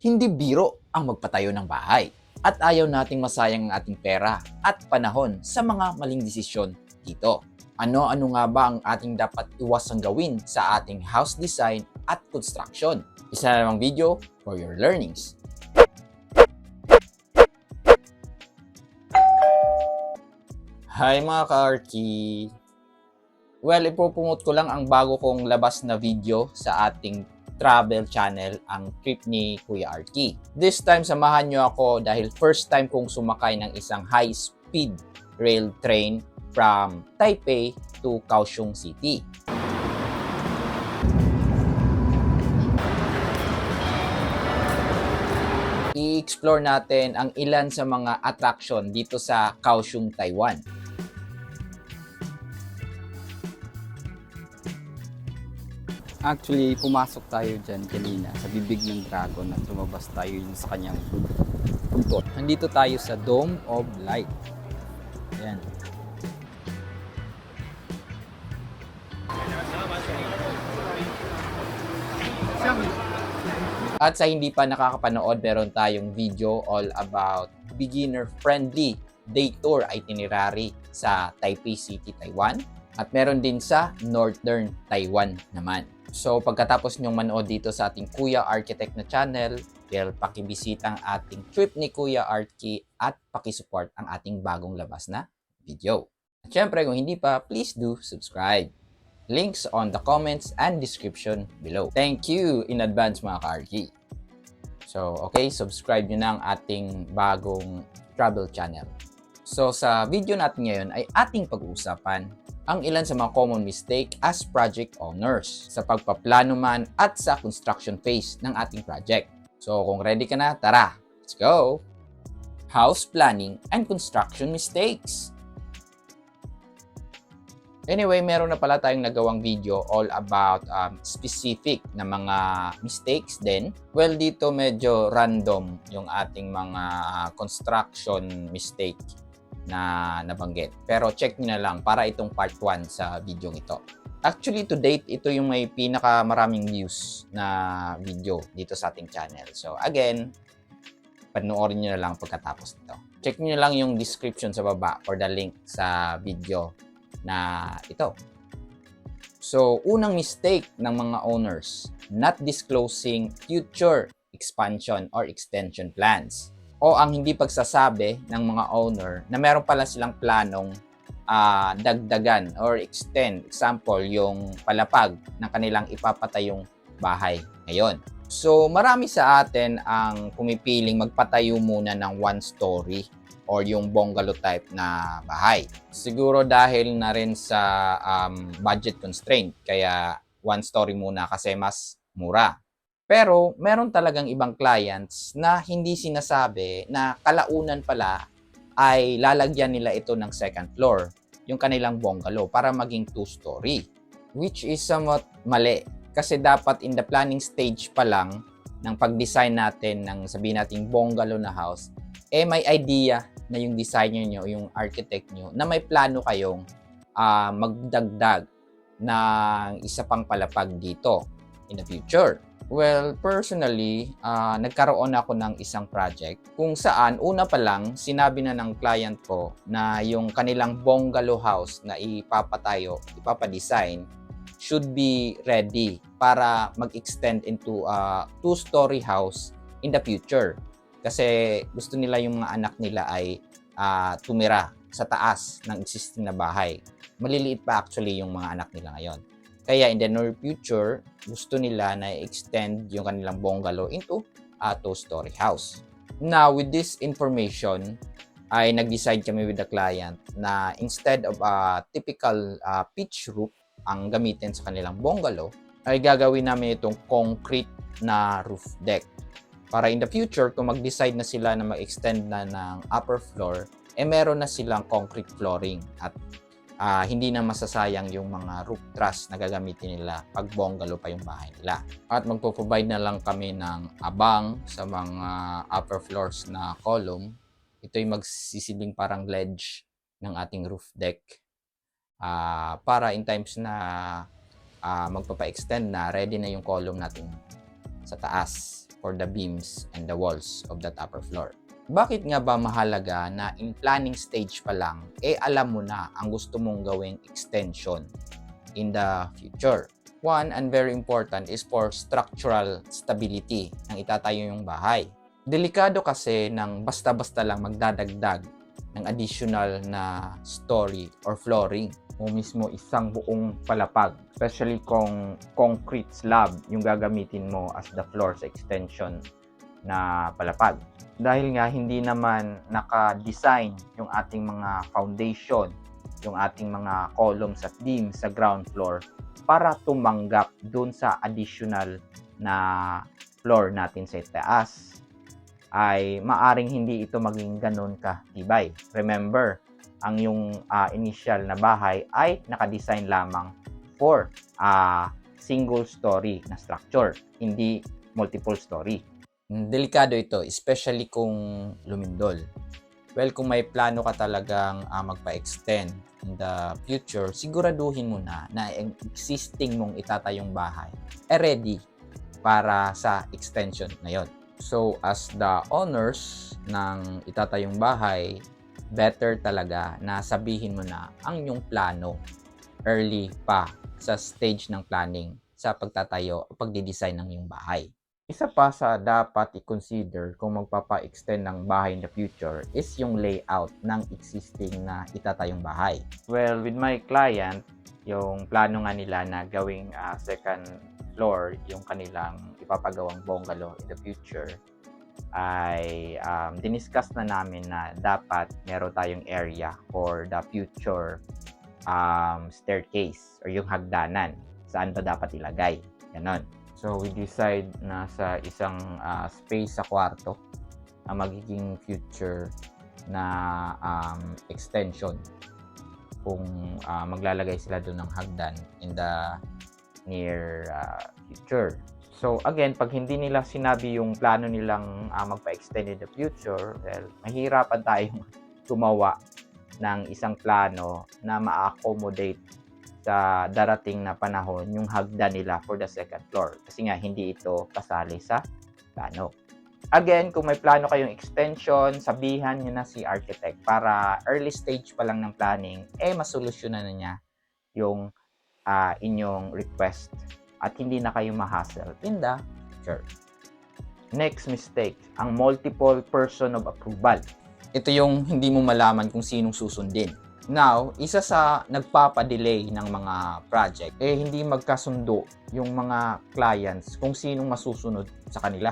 Hindi biro ang magpatayo ng bahay at ayaw nating masayang ang ating pera at panahon sa mga maling desisyon dito. Ano-ano nga ba ang ating dapat iwasang gawin sa ating house design at construction? Isa na namang video for your learnings. Hi mga ka-Arky! Well, ipopromote ko lang ang bago kong labas na video sa ating travel channel, ang trip ni Kuya Arky. This time, samahan nyo ako dahil first time kong sumakay ng isang high-speed rail train from Taipei to Kaohsiung City. I-explore natin ang ilan sa mga attraction dito sa Kaohsiung, Taiwan. Actually, pumasok tayo dyan kanina sa bibig ng dragon at lumabas tayo yung sa kanyang buntot. Nandito tayo sa Dome of Light. Ayan. At sa hindi pa nakakapanood, meron tayong video all about beginner-friendly day tour itinerary sa Taipei City, Taiwan. At meron din sa Northern Taiwan naman. So pagkatapos nyong manood dito sa ating Kuya Architect na channel, well, pakibisita ang ating trip ni Kuya Arky at pakisupport ang ating bagong labas na video. At syempre, kung hindi pa, please do subscribe. Links on the comments and description below. Thank you in advance mga ka-Arky. So, okay, subscribe nyo na ang ating bagong travel channel. So, sa video natin ngayon ay ating pag-uusapan ang ilan sa mga common mistake as project owners sa pagpaplano man at sa construction phase ng ating project. So, kung ready ka na, tara, let's go! House planning and construction mistakes. Anyway, meron na pala tayong nagawang video all about specific na mga mistakes din. Well, dito medyo random yung ating mga construction mistake na nabanggit. Pero check nyo na lang para itong part 1 sa video ito. Actually, to date, ito yung may pinakamaraming views na video dito sa ating channel. So again, panoorin nyo na lang pagkatapos nito. Check nyo na lang yung description sa baba for the link sa video na ito. So, unang mistake ng mga owners, not disclosing future expansion or extension plans. O ang hindi pagsasabi ng mga owner na meron pala silang planong dagdagan or extend. Example, yung palapag ng kanilang ipapatayong bahay ngayon. So, marami sa atin ang pumipiling magpatayo muna ng one story or yung bungalow type na bahay. Siguro dahil na rin sa budget constraint, kaya one story muna kasi mas mura. Pero meron talagang ibang clients na hindi sinasabi na kalaunan pala ay lalagyan nila ito ng second floor, yung kanilang bungalow, para maging two-story. Which is somewhat mali. Kasi dapat in the planning stage pa lang ng pag-design natin ng sabihin nating bungalow na house, may idea na yung designer nyo, yung architect nyo, na may plano kayong magdagdag ng isa pang palapag dito in the future. Well, personally, nagkaroon ako ng isang project kung saan una pa lang sinabi na ng client ko na yung kanilang bungalow house na ipapadesign should be ready para mag-extend into a two-story house in the future. Kasi gusto nila yung mga anak nila ay tumira sa taas ng existing na bahay. Maliliit pa actually yung mga anak nila ngayon. Kaya in the near future, gusto nila na extend yung kanilang bungalow into a two-story house. Now, with this information, ay nag-decide kami with the client na instead of a typical pitch roof ang gamitin sa kanilang bungalow, ay gagawin namin itong concrete na roof deck. Para in the future, kung mag-decide na sila na mag-extend na ng upper floor, meron na silang concrete flooring at hindi na masasayang yung mga roof truss na gagamitin nila pag bungalow pa yung bahay nila. At magpo-provide na lang kami ng abang sa mga upper floors na column. Ito yung magsisilbing parang ledge ng ating roof deck para in times na magpapa-extend na, ready na yung column natin sa taas. for the beams and the walls of that upper floor. Bakit nga ba mahalaga na in planning stage pa lang, alam mo na ang gusto mong gawing extension in the future? One, and very important, is for structural stability ng itatayo yung bahay. Delikado kasi ng basta-basta lang magdadagdag ng additional na story or flooring o mismo isang buong palapag, especially kung concrete slab yung gagamitin mo as the floor sa extension na palapag. Dahil nga hindi naman naka-design yung ating mga foundation, yung ating mga columns at beams sa ground floor para tumanggap dun sa additional na floor natin sa itaas, ay maaring hindi ito maging ganun katibay. Remember, ang yung initial na bahay ay nakadesign lamang for single story na structure, hindi multiple story. Delikado ito, especially kung lumindol. Well, kung may plano ka talagang magpa-extend in the future, siguraduhin mo na ang existing mong itatayong bahay ready para sa extension na yon. So, as the owners ng itatayong bahay, better talaga na sabihin mo na ang iyong plano early pa sa stage ng planning sa pagtatayo o pagdidesign ng iyong bahay. Isa pa sa dapat i-consider kung magpapa-extend ng bahay in the future is yung layout ng existing na itatayong bahay. Well, with my client, yung plano nga nila na gawing second floor, yung kanilang ipapagawang bungalow in the future, ay diniscuss na namin na dapat meron tayong area for the future staircase or yung hagdanan. Saan ba dapat ilagay? Ganon. So, we decide na sa isang space sa kwarto ang magiging future na extension kung maglalagay sila doon ng hagdan in the near future. So, again, pag hindi nila sinabi yung plano nilang magpa-extend in the future, well, mahirapan tayong gumawa ng isang plano na ma-accommodate sa darating na panahon yung hagdan nila for the second floor. Kasi nga, hindi ito kasali sa plano. Again, kung may plano kayong extension, sabihan nyo na si architect para early stage pa lang ng planning, masolusyonan na niya yung inyong request at hindi na kayo ma-hassle in the future. Next mistake, ang multiple person of approval. Ito yung hindi mo malaman kung sinong susundin. Now, isa sa nagpapa-delay ng mga project, hindi magkasundo yung mga clients kung sinong masusunod sa kanila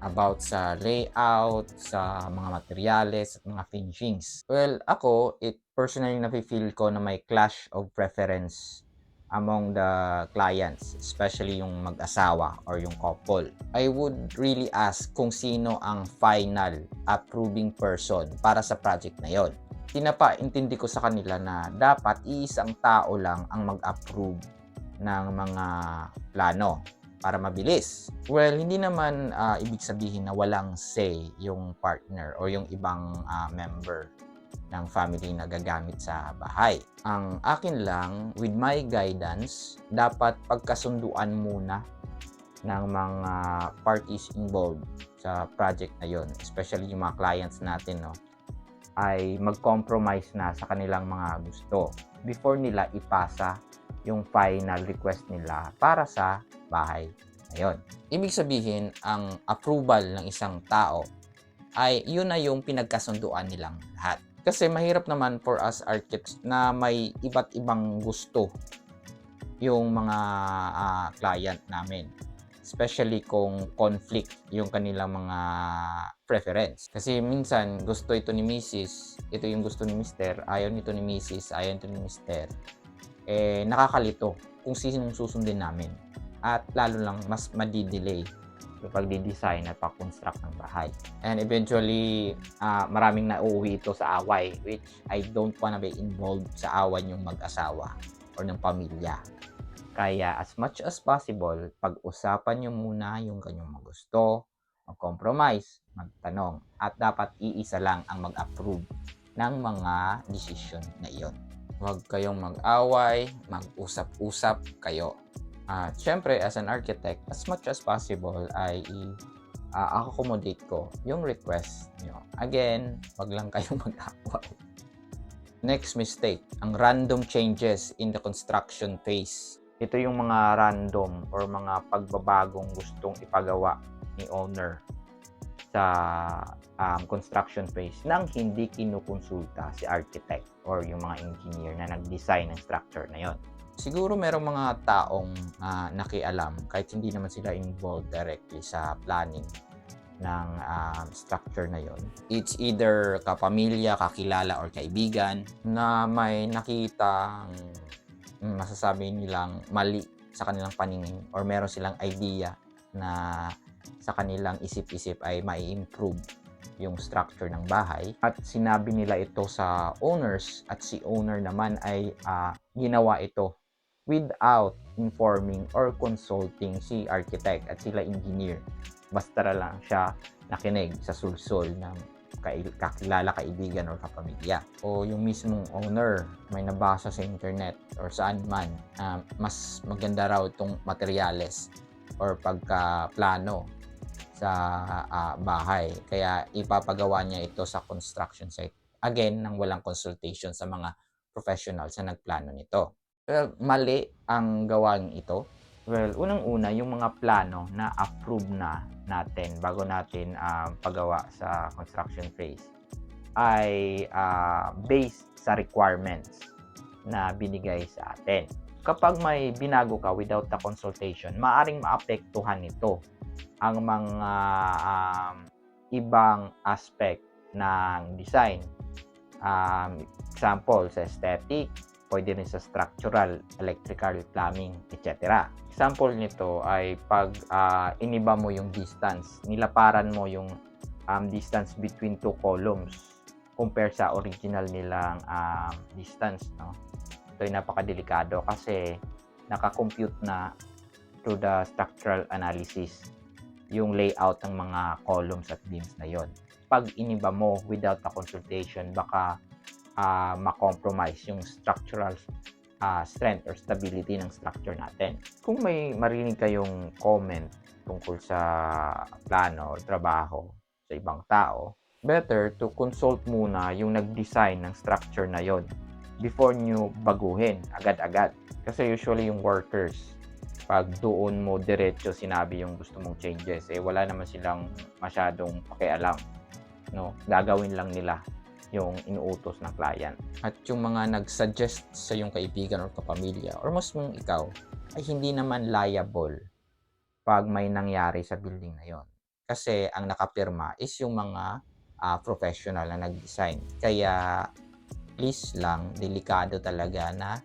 about sa layout, sa mga materyales at mga finishings. Well, ako, personally nafe-feel ko na may clash of preference among the clients, especially yung mag-asawa or yung couple. I would really ask kung sino ang final approving person para sa project na yon. Pinapaintindi ko sa kanila na dapat iisang tao lang ang mag-approve ng mga plano para mabilis. Well, hindi naman ibig sabihin na walang say yung partner o yung ibang member ng family na gagamit sa bahay. Ang akin lang, with my guidance, dapat pagkasunduan muna ng mga parties involved sa project na yon, especially yung mga clients natin, no, ay mag-compromise na sa kanilang mga gusto before nila ipasa yung final request nila para sa bahay na yon. Ibig sabihin, ang approval ng isang tao ay yun na yung pinagkasunduan nilang lahat. Kasi mahirap naman for us architects na may iba't ibang gusto yung mga client namin. Especially kung conflict yung kanilang mga preference. Kasi minsan gusto ito ni Mrs., ito yung gusto ni Mr., ayaw nito ni Mrs., ayaw nito ni Mr. Nakakalito kung sinong susundin namin. At lalo lang mas madidelay yung pagdi-design at pag-construct ng bahay. And eventually, maraming nauuwi ito sa away, which I don't wanna be involved sa awan yung mag-asawa or ng pamilya. Kaya as much as possible, pag-usapan nyo muna yung kanyang gusto, mag-compromise, magtanong, at dapat iisa lang ang mag-approve ng mga decision na iyon. Huwag kayong mag-away, mag-usap-usap kayo. Siyempre, as an architect, as much as possible ay accommodate ko yung request nyo. Again, wag lang kayong mag-away. Next mistake, ang random changes in the construction phase. Ito yung mga random or mga pagbabagong gustong ipagawa ni owner sa construction phase nang hindi kinukonsulta si architect or yung mga engineer na nag-design ng structure na yon. Siguro merong mga taong nakialam kahit hindi naman sila involved directly sa planning ng structure na yon. It's either kapamilya, kakilala, or kaibigan na may nakitang masasabi nilang mali sa kanilang paningin or meron silang idea na sa kanilang isip-isip ay mai-improve yung structure ng bahay at sinabi nila ito sa owners at si owner naman ay ginawa ito without informing or consulting si architect at sila engineer. Basta lang siya nakinig sa sulsol ng kakilala, kaibigan, or kapamilya. O yung mismong owner may nabasa sa internet or saan man, mas maganda raw itong materyales or pagka-plano sa bahay. Kaya ipapagawa niya ito sa construction site. Again, nang walang consultation sa mga professionals na nagplano nito. Well, mali ang gawang ito. Well, unang-una, yung mga plano na approve na natin bago natin pagawa sa construction phase ay based sa requirements na binigay sa atin. Kapag may binago ka without the consultation, maaring maapektuhan nito ang mga ibang aspect ng design. Example, sa aesthetic, pwede rin sa structural, electrical, plumbing, etc. Example nito ay pag iniba mo yung distance, nilaparan mo yung distance between two columns compare sa original nilang distance, no? Ito ay napakadelikado kasi nakakompute na through the structural analysis yung layout ng mga columns at beams na yon. Pag iniba mo without a consultation, baka ma-compromise yung structural strength or stability ng structure natin. Kung may marinig kayong comment tungkol sa plano o trabaho sa ibang tao, better to consult muna yung nag-design ng structure na yon before nyo baguhin agad-agad. Kasi usually yung workers, pag doon mo diretso sinabi yung gusto mong changes, wala naman silang masyadong pakialam, no? Gagawin lang nila yung inuutos ng client. At yung mga nag-suggest sa yung kaibigan or kapamilya or mas mong ikaw ay hindi naman liable pag may nangyari sa building na yon. Kasi ang nakapirma is yung mga professional na nag-design. Kaya please lang, delikado talaga na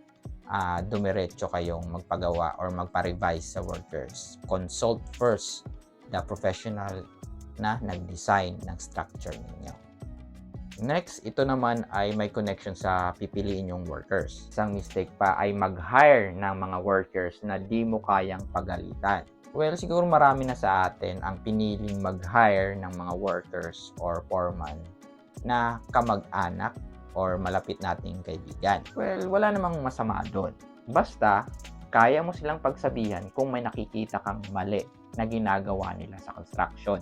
dumiretso kayong magpagawa or magpa-revise sa workers. Consult first the professional na nag-design ng structure ninyo. Next, ito naman ay may connection sa pipiliin yung workers. Isang mistake pa ay mag-hire ng mga workers na di mo kayang pagalitan. Well, siguro marami na sa atin ang piniling mag-hire ng mga workers or foreman na kamag-anak or malapit nating kaibigan. Well, wala namang masama doon. Basta, kaya mo silang pagsabihan kung may nakikita kang mali na ginagawa nila sa construction.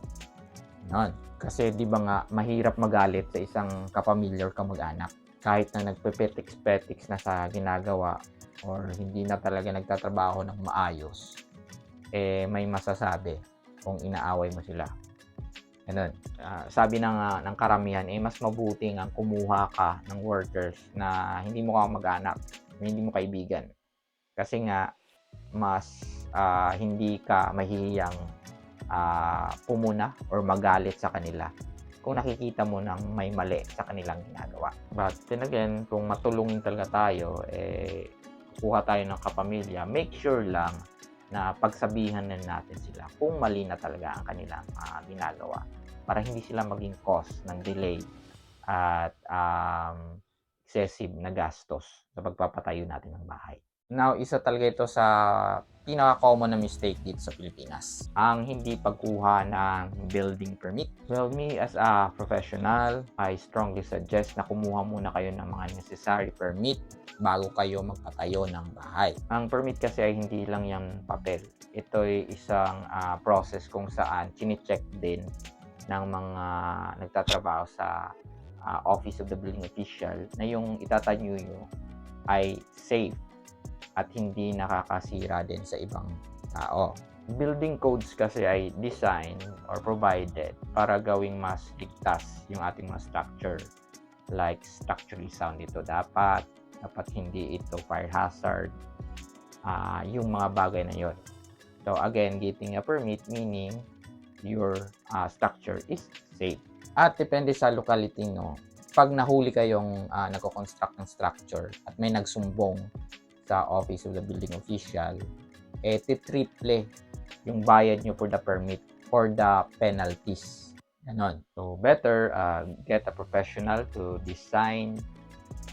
Nun. Kasi di ba nga, mahirap magalit sa isang kapamilya or kamag-anak. Kahit na nagpe-petiks-petiks na sa ginagawa or hindi na talaga nagtatrabaho ng maayos, may masasabi kung inaaway mo sila. Ganun. Sabi ng karamihan, mas mabuting ang kumuha ka ng workers na hindi mo kamag-anak, hindi mo kaibigan. Kasi nga, mas hindi ka mahihiyang pumuna or magalit sa kanila kung nakikita mo nang may mali sa kanilang ginagawa. But then again, kung matulungin talaga tayo, kuha tayo ng kapamilya, make sure lang na pagsabihan na natin sila kung mali na talaga ang kanilang ginagawa para hindi sila maging cause ng delay at excessive na gastos sa pagpapatayo natin ng bahay. Now, isa talaga ito sa pinaka-common na mistake dito sa Pilipinas. Ang hindi pagkuha ng building permit. Well, me as a professional, I strongly suggest na kumuha muna kayo ng mga necessary permit bago kayo magpatayo ng bahay. Ang permit kasi ay hindi lang yung papel. Ito ay isang process kung saan chine-check din ng mga nagtatrabaho sa Office of the Building Official na yung itatayo nyo ay safe at hindi nakakasira din sa ibang tao. Building codes kasi ay designed or provided para gawing mas ligtas yung ating mga structure. Like structurally sound ito dapat hindi ito fire hazard, yung mga bagay na yon. So again, getting a permit meaning your structure is safe. At depende sa locality, no, pag nahuli kayong nagko-construct ng structure at may nagsumbong sa Office of the Building Official, triple yung bayad nyo for the permit or the penalties. Ganon. So better get a professional to design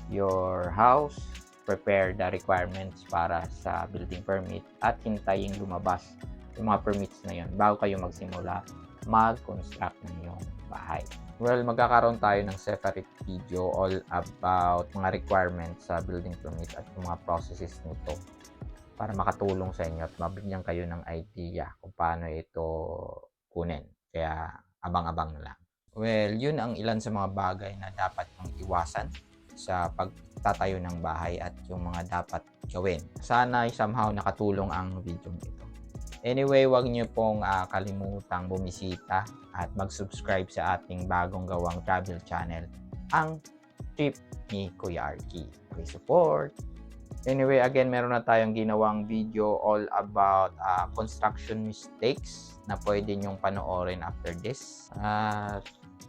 your house, prepare the requirements para sa building permit at hintayin lumabas yung mga permits na yun bago kayo magsimula mag-construct ng iyong bahay. Well, magkakaroon tayo ng separate video all about mga requirements sa building permit at yung mga processes nito para makatulong sa inyo at mabigyan kayo ng idea kung paano ito kunin. Kaya abang-abang na lang. Well, yun ang ilan sa mga bagay na dapat mong iwasan sa pagtatayo ng bahay at yung mga dapat gawin. Sana ay somehow nakatulong ang video ito. Anyway, wag niyo pong kalimutang bumisita at mag-subscribe sa ating bagong gawang travel channel, ang Trip ni Kuya Arky. Please support! Anyway, again, meron na tayong ginawang video all about construction mistakes na pwede nyong panoorin after this.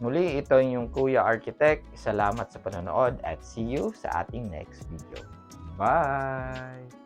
Muli, ito yung Kuya Architect. Salamat sa panonood at see you sa ating next video. Bye!